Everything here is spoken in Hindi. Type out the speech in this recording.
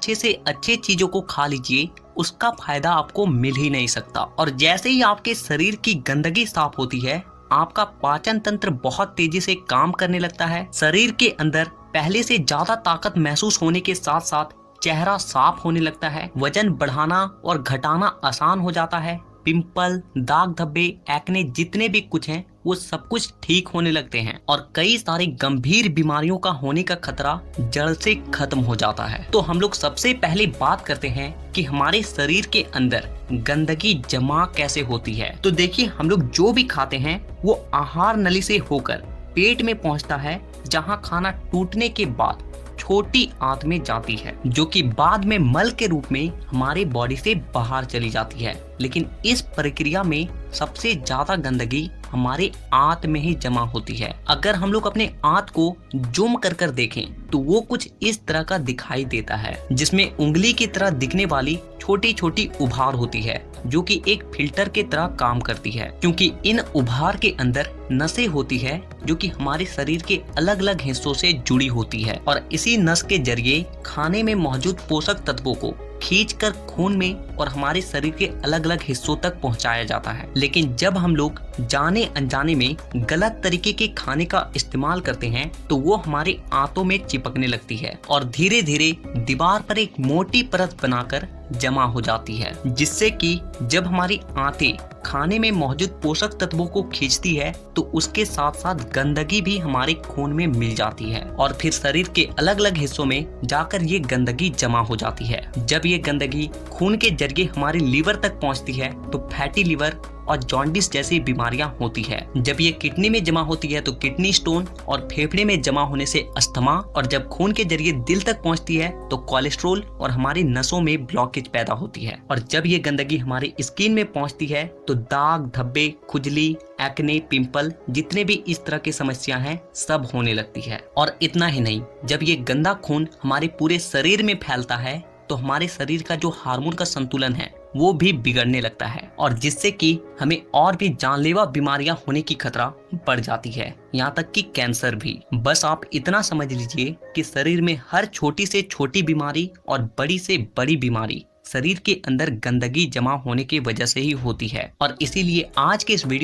अच्छे से अच्छे चीजों को खा लीजिए, उसका फायदा आपको मिल ही नहीं सकता। और जैसे ही आपके शरीर की गंदगी साफ होती है, आपका पाचन तंत्र बहुत तेजी से काम करने लगता है। शरीर के अंदर पहले से ज्यादा ताकत महसूस होने के साथ साथ चेहरा साफ होने लगता है। वजन बढ़ाना और घटाना आसान हो जाता है। पिंपल, दाग धब्बे, एक्ने जितने भी कुछ हैं वो सब कुछ ठीक होने लगते हैं और कई सारी गंभीर बीमारियों का होने का खतरा जड़ से खत्म हो जाता है। तो हम लोग सबसे पहले बात करते हैं कि हमारे शरीर के अंदर गंदगी जमा कैसे होती है। तो देखिए, हम लोग जो भी खाते हैं वो आहार नली से होकर पेट में पहुंचता है, जहां खाना टूटने के बाद छोटी आंत में जाती है, जो कि बाद में मल के रूप में हमारे बॉडी से बाहर चली जाती है। लेकिन इस प्रक्रिया में सबसे ज्यादा गंदगी हमारे आंत में ही जमा होती है। अगर हम लोग अपने आंत को जूम कर कर देखें तो वो कुछ इस तरह का दिखाई देता है, जिसमें उंगली की तरह दिखने वाली छोटी छोटी उभार होती है, जो कि एक फिल्टर के तरह काम करती है, क्योंकि इन उभार के अंदर नसें होती है जो कि हमारे शरीर के अलग अलग हिस्सों से जुड़ी होती है और इसी नस के जरिए खाने में मौजूद पोषक तत्वों को खींचकर खून में और हमारे शरीर के अलग अलग हिस्सों तक पहुंचाया जाता है। लेकिन जब हम लोग जाने अनजाने में गलत तरीके के खाने का इस्तेमाल करते हैं तो वो हमारे आंतों में चिपकने लगती है और धीरे धीरे दीवार पर एक मोटी परत बनाकर जमा हो जाती है, जिससे कि जब हमारी आंतें खाने में मौजूद पोषक तत्वों को खींचती है तो उसके साथ साथ गंदगी भी हमारे खून में मिल जाती है और फिर शरीर के अलग अलग हिस्सों में जाकर ये गंदगी जमा हो जाती है। जब ये गंदगी खून के जरिए हमारे लीवर तक पहुंचती है तो फैटी लीवर और जॉन्डिस जैसी बीमारियां होती है। जब ये किडनी में जमा होती है तो किडनी स्टोन और फेफड़े में जमा होने से अस्थमा, और जब खून के जरिए दिल तक पहुंचती है तो कोलेस्ट्रोल और हमारी नसों में ब्लॉकेज पैदा होती है। और जब ये गंदगी हमारी स्किन में पहुंचती है तो दाग धब्बे, खुजली, एक्ने, पिंपल जितने भी इस तरह की समस्या हैं सब होने लगती है। और इतना ही नहीं, जब ये गंदा खून हमारे पूरे शरीर में फैलता है तो हमारे शरीर का जो हार्मोन का संतुलन है वो भी बिगड़ने लगता है और जिससे कि हमें और भी जानलेवा बीमारियां होने की खतरा बढ़ जाती है, यहाँ तक कि कैंसर भी। बस आप इतना समझ लीजिए कि शरीर में हर छोटी से छोटी बीमारी और बड़ी से बड़ी बीमारी शरीर के अंदर गंदगी जमा होने की वजह से ही होती है। और इसीलिए आज के इस वीडियो